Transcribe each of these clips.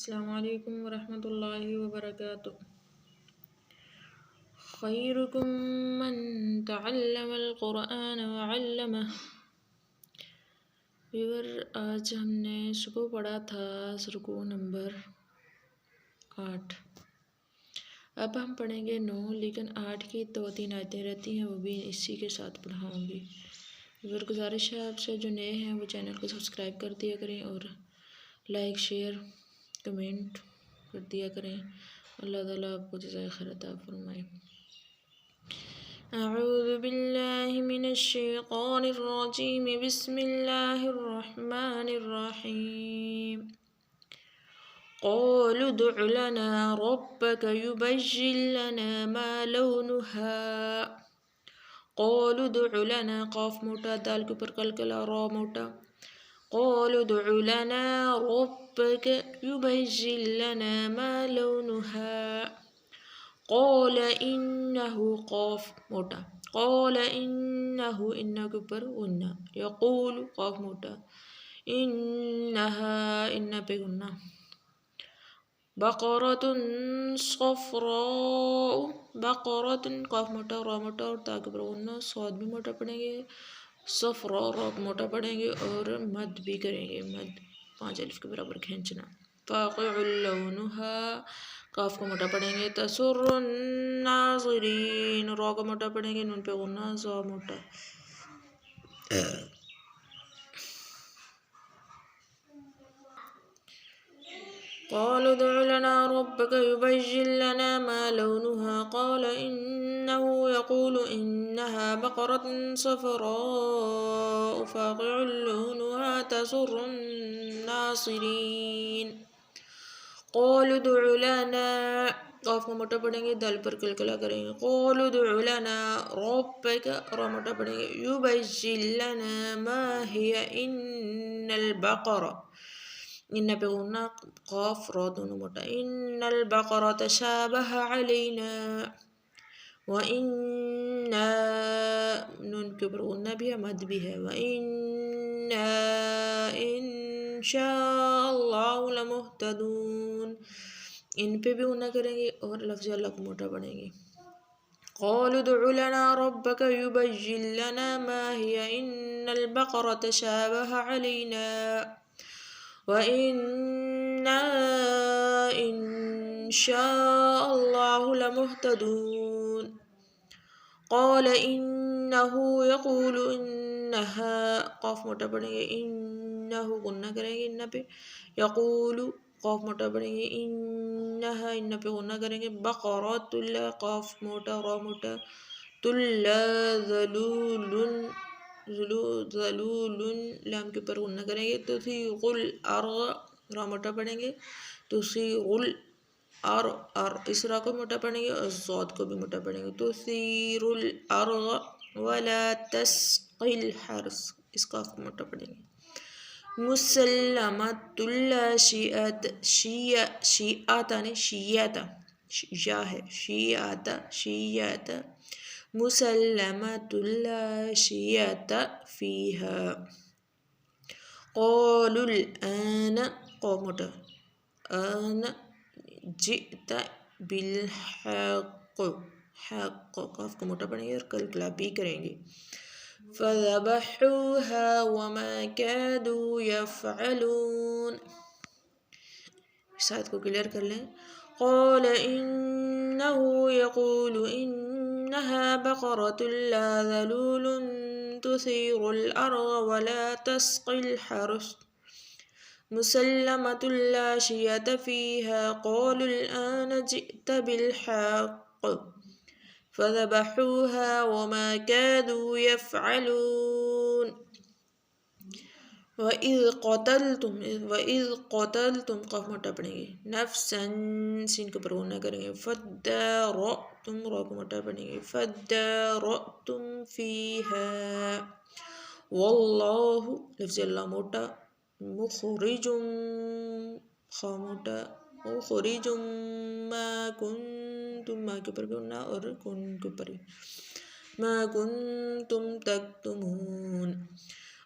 السلام علیکم ورحمۃ اللہ وبرکاتہ۔ خیرکم من تعلم القرآن وعلمہ۔ ویور آج ہم نے رکوع پڑھا تھا، رکوع نمبر 8۔ اب ہم پڑھیں گے 9، لیکن 8 کی 2-3 آیتیں رہتی ہیں، وہ بھی اسی کے ساتھ پڑھاؤں گی۔ ویور گزارش ہے آپ سے جو نئے ہیں وہ چینل کو سبسکرائب کر دیا کریں اور لائک شیئر کمنٹ کر دیا کریں۔ اللہ تعالیٰ آپ کو جزائے خیر عطا فرمائے۔ اعوذ باللہ من الشیطان الرجیم، بسم اللہ الرحمن الرحیم۔ قالوا ادع لنا ربك يبين لنا ما لونها۔ قالوا ادع لنا، قاف موٹا، دال کے اوپر کلکلا، را موٹا۔ قالوا ادع لنا ربك يبين لنا ما لونها۔ قال انه، قاف موٹا، قال انه، ان کے اوپر غنہ، یقول، قاف موٹا، انها، ان پہ غنہ، بقرۃ صفراء، بقرۃ، قاف موٹا، را موٹا اور تا کے اوپر غنہ، صاد بھی موٹا پڑھیں گے، صفراء، را موٹا پڑھیں گے اور مد بھی کریں گے، مد 5 الف کے برابر کھینچنا۔ فاقع لونها، قاف کو موٹا پڑھیں گے، تسر الناظرین، را کو موٹا پڑھیں گے، نون پہ غنہ، زا موٹا۔ قالوا ادع لنا ربك يبين لنا ما لونها، قال إنه يقول إنها بقرة صفراء فاقع لونها تسر الناظرين۔ قالوا ادع لنا، قاف کو موٹا پڑھیں گے، دال پر کلکلا کریں گے، قالوا ادع لنا ربك، را موٹا پڑھیں گے، يبين لنا ما هي، ان البقرة، ان پہ غنہ، قاف را دونوں موٹا، ان البقرة تشابه علينا وإنا، نون کے اوپر غنہ بھی ہے، مد بھی ہے، وإنا إن شاء الله لمهتدون، ان پہ بھی غنہ کریں گے اور لفظ اللہ کو موٹا پڑھیں گے۔ قالوا ادع لنا ربك يبين لنا ما هي إن البقرة تشابه علينا وإنا إن شاء الله لمهتدون۔ قال إنه يقول إنها، قاف موٹا پڑھیں گے، إنه غنہ کریں گے، ان پہ، يقول، قاف موٹا پڑھیں گے، إنها، ان پہ غنہ کریں گے، بقرۃ، قاف موٹا، را موٹا، تلا، ذلول، ذلول، لام کے اوپر غنہ کریں گے، تثير الأرض، را موٹا پڑھیں گے، تثير الأرض، اس را کو موٹا پڑھیں گے اور ضاد کو بھی موٹا پڑھیں گے، تثير الأرض ولا تسقي الحرث، اس قاف کو موٹا پڑھیں گے، مسلمۃ لا شیعۃ، شیعۃ نہیں شیعۃ، یا ہے، شیعۃ، شیعۃ، مسلمۃ لا شیعۃ فیہا۔ قالوا الآن، قاف موٹا، آن جئت بالحق، حق، قاف کو موٹا پڑھیں گے اور کلکلا بھی کریں گے، فذبحوها وما كادوا يفعلون، اس آیت کو کلیئر کر لیں۔ قال إنه يقول إنها بقرة لا ذلول تثير الأرض ولا تسقي الحرث مسلمة لا شية فيها، قالوا الآن جئت بالحق فذبحوها وما كادوا يفعلون۔ وَإِذْ قَتَلْتُمْ، قاف موٹا پڑھیں گے، نفساً، سین کے اوپر غنہ کریں گے، فَادَّارَأْتُمْ، را کو موٹا پڑھیں گے، فَادَّارَأْتُمْ فِيهَا، واللہ، لفظ اللہ موٹا، مخرج، خا موٹا، مخرج ما کنتم، ما کے اوپر بھی غنہ اور کن کے اوپر بھی، ما کنتم تکتمون۔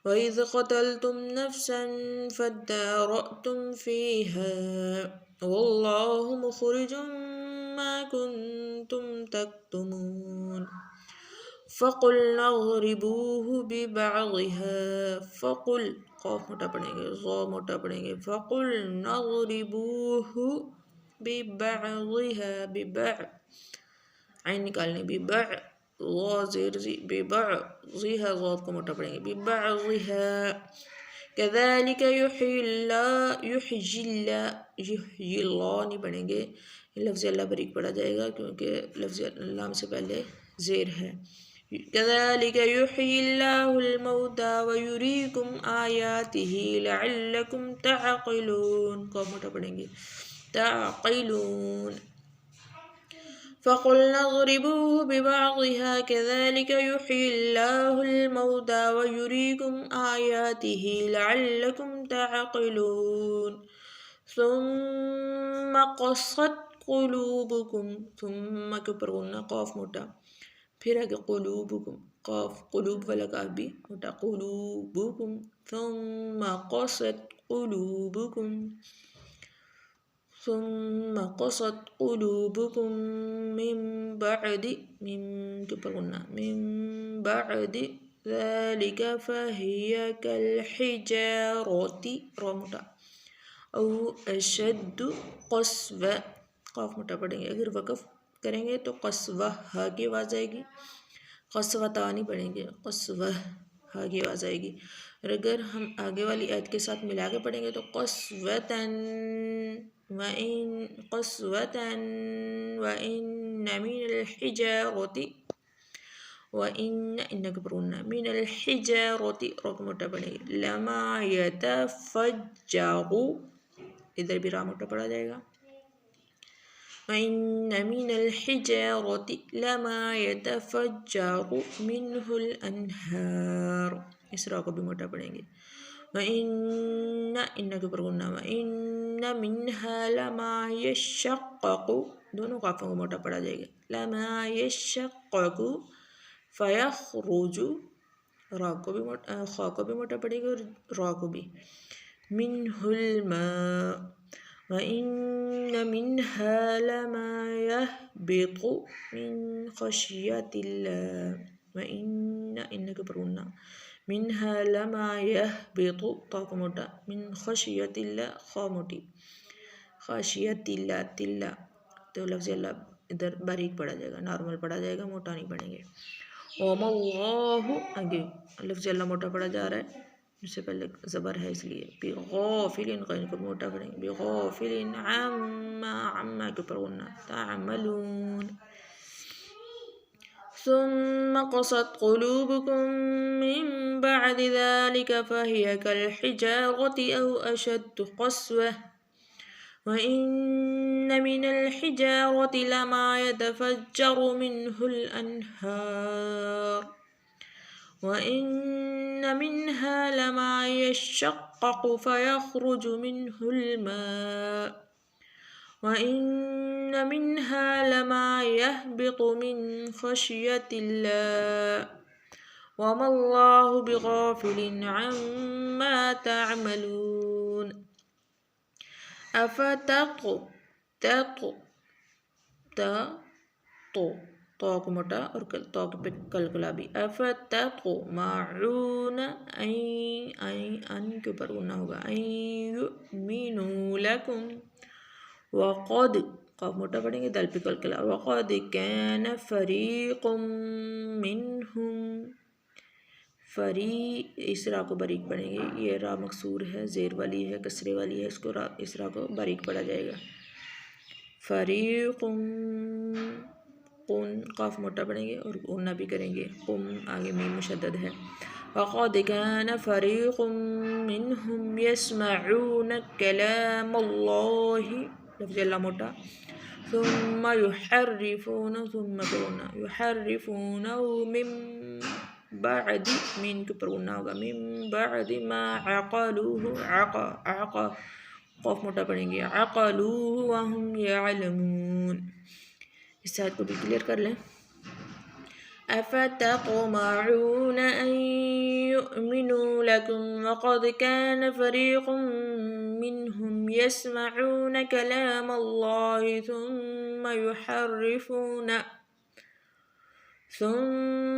وإذ قتلتم نفسا فادارأتم فيها والله مخرج ما كنتم تكتمون فقلنا اضربوه ببعضها فقل قاف موٹا پڑھیں گے ضا موٹا پڑھیں گے فقلنا اضربوه ببعضها ببع عین نکالنے ببع زیر ببعضها ضاد کو موٹا پڑھیں گے ببعضها كذلك يحيي اللہ نہیں پڑھیں گے لفظ اللہ بریک پڑھا جائے گا کیونکہ لفظ لام سے پہلے زیر ہے كذلك يحيي الله الموتى ويريكم آياته لعلكم تعقلون کو موٹا پڑھیں گے تعقلون فقلنا اضربوه ببعضها كذلك يحيي الله الموتى ويريكم آياته لعلكم تعقلون ثم قست قلوبكم ثم كبرنا قاف موٹا پھر آگے قلوبكم قاف قلوب والا قاف بھی موٹا قلوبكم ثم قست قلوبكم ثم قست قلوبكم من بعد ذلك فهي كالحجارة أو أشد قسوة قاف موٹا پڑھیں گے اگر وقف کریں گے تو قسوہ ہا کی آواز آئے گی قسوہ تا نہیں پڑھیں گے قسوہ ہا کی آواز آئے گی اور اگر ہم آگے والی آیت کے ساتھ ملا کے پڑھیں گے تو قسوتاً وَإِنَّ مِنَ الْحِجَارَةِ من الحجارة را کو موٹا پڑھیں گے لما يتفجر ادھر بھی را موٹا پڑھا جائے گا وَإِنَّ مِنَ الْحِجَارَةِ لَمَا يَتَفَجَّرُ مِنْهُ الْأَنْهَارُ اس را کو بھی موٹا پڑھیں گے وَإِنَّ کے پر غنہ وَإِنَّ مِنْهَا لَمَا يَشَّقَّقُ دونوں قافوں کو موٹا پڑھا جائے گا لَمَا يَشَّقَّقُ فَيَخْرُجُ را کو بھی موٹا خا کو بھی موٹا پڑھے گا اور را کو بھی مِنْهُ الْمَاءُ وَإِنَّ مِنْهَا لَمَا يَهْبِطُ مِنْ خَشْيَةِ اللَّهِ وَإِنَّ کے پر غنہ منها لما يهبط تا کو موٹا من خشیت اللہ خا موٹی خشیت اللہ تلا تو لفظ اللہ ادھر باریک پڑھا جائے گا نارمل پڑھا جائے گا موٹا نہیں پڑھیں گے وما اللہ آگے لفظ اللہ موٹا پڑھا جا رہا ہے اس سے پہلے زبر ہے اس لیے بغافل غین کو موٹا پڑھیں گے بغافل عما کے پر غنہ تعملون ثم قست قلوبكم من بعد ذلك فهي كالحجارة أو أشد قسوة وإن من الحجارة لما يتفجر منه الأنهار وإن منها لما يشقق فيخرج منه الماء وَإِنَّ مِنْهَا لَمَا يَهْبِطُ مِنْ خَشْيَةِ اللَّهِ وَمَا اللَّهُ بِغَافِلٍ عَمَّا تَعْمَلُونَ تو کو موٹا اور تو پہ کلکلا بھی أَفَتَطْمَعُونَ أَن کے اوپر غنہ ہوگا أَن يُؤْمِنُوا لَكُمْ وقد قاف موٹا پڑھیں گے دل پہ کلکلا وقد كان فريق منهم اس را کو باریک پڑھیں گے یہ را مکسور ہے زیر والی ہے کسرے والی ہے اس را کو باریک پڑھا جائے گا فریق قن قاف موٹا پڑھیں گے اور غنہ بھی کریں گے قم آگے میم مشدد ہے وقد كان فريق منهم يسمعون كلام الله لفظ اللہ موٹا ثم يحرفونه من بعد من کے پر غنہ ہوگا من بعد ما عقلوه عقا قاف موٹا پڑھیں گے عقلوه وهم يعلمون اس آیت کو بھی کلیئر کر لیں أفتطمعون أن يؤمنوا لكم وقد كان فريق منهم يسمعون كلام الله ثم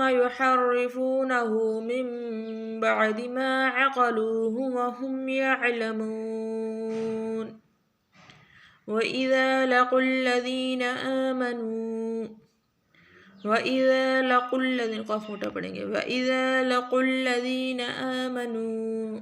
يحرفونه من بعد ما عقلوه وهم يعلمون وإذا لقوا الذين آمنوا